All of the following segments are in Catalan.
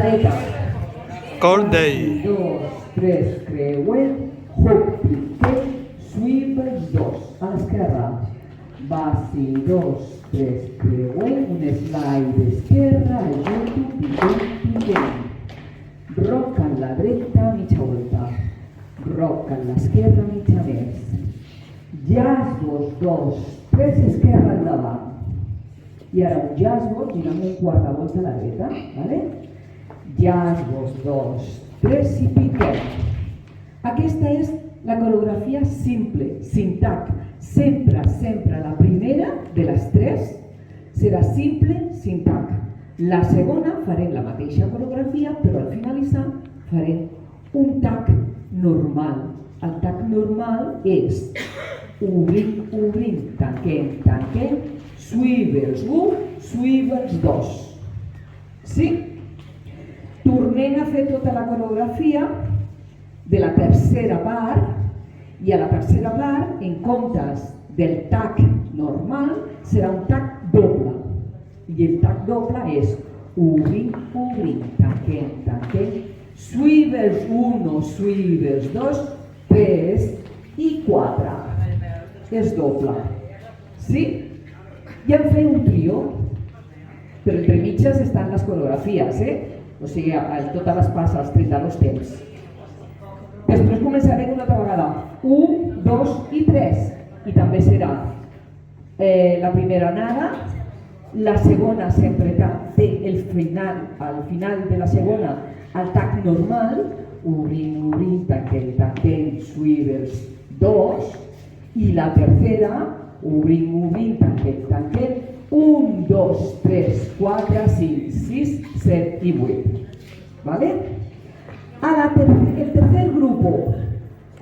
dreta. Cold day. 2, 3, creuer, hook, piquet, swivel, 2. A l'esquerra. Basi, 2, 3, creuer, un slide esquerra, ajunt, piquet. Roc a la dreta, mitja volta. Roc a l'esquerra, mitja més. Jasbos, 2, 3, esquerra endavant. I ara un jasbos, girant un quart de volta a la dreta, ¿vale? Jasbos, 2, 3 i piquet. Aquesta és la coreografia simple, sin tac. Sempre, sempre la primera de les tres serà simple, sin tac. La segona farem la mateixa coreografia, però al finalitzar farem un tac normal. El tac normal és obrint, obrint, tanquem, tanquem, swivels 1, swivels 2. Sí? Tornem a fer tota la coreografia de la tercera part i a la tercera part, en comptes del tac normal, serà un tac doble. I el tac doble és obrint, obrint, tanquem, tanquem, swivels 1, swivels 2, 3 i 4. És doble. Sí? I en fem un trio, però entre mitges estan les coreografies, O sigui, totes les passes, 32 temps. Després començarem una altra vegada. 1, 2 i 3. I també serà la primera anada, la segona sempre té al final de la segona, el tac normal, obrint, obrint, tanquem, tanquem, swivels 2, i la tercera, obrint, obrint, tanquem, tanquem, 1, 2, 3, 4, 5, 6, 7 i 8. ¿Vale?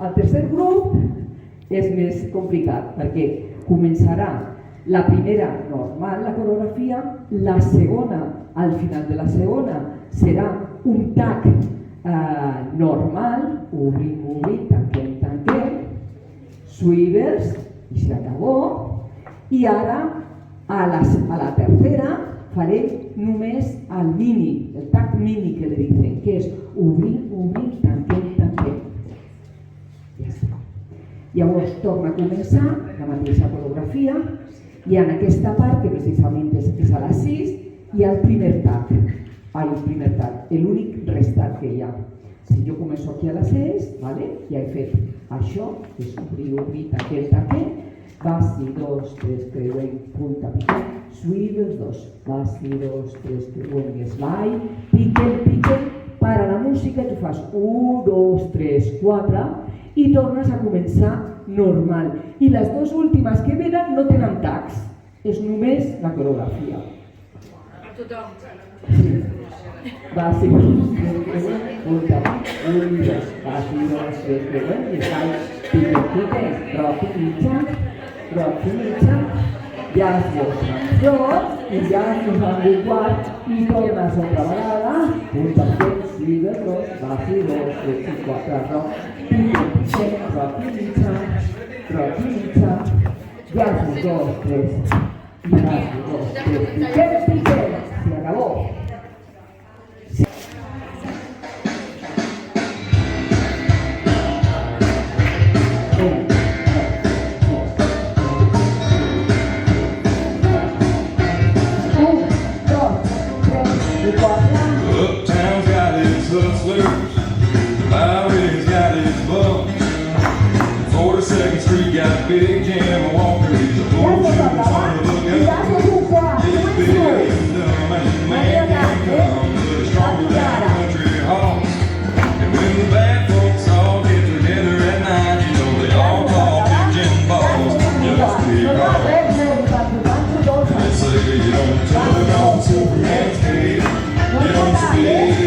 El tercer grup és més complicat perquè començarà la primera normal, la coreografia, la segona, al final de la segona, serà un tac normal, obrint, obrint, tanquem, tanquem, swivels, i s'acabó, i ara a la tercera farem només el mini, el tac mini que li dicen, que és obrint, obrint, tanquem, tanquem. Ja està. Llavors torna a començar la mateixa coreografia i en aquesta part, que precisament és a les 6, hi ha el primer tac, l'únic restat que hi ha. Si jo començo aquí a les 6, ja he fet això, que és obrir, obrir, tanquem, tanquem, basi, 2, 3, creuem, punta, piquem, swivels 2, basi, 2, 3, creuem, slide, piquem, piquem, para la música, tu fas 1, 2, 3, 4 i tornes a començar normal. I les dues últimes que venen no tenen tacs, és només la coreografia. Tothom. Basi, 2, 3, creuem, punta, 1, 2, basi, 2, 3, creuem, slide, piquem, piquem, rock i mitja, jasbos amb dos i jasbos amb un quart i tornes otra vegada, punta, piquem, swivels 2, basi, 2, 3 i 4, rock, piquem, piquem, rock i mitja, jasbos 2, 3 i jasbos 2, 3, piquem, piquem, se acabó. Uptown's got its hustlers, Bowery's got its bums, 42nd Street got Big Jam Walker, he's a bull shooting son of a gun. He's big and dumb and man can't come, but he's stronger than a country horse. And when the bad folks all get together at night, you know they all call Big Jim Balls just because. They say you don't tug on Superman's cave. You don't speak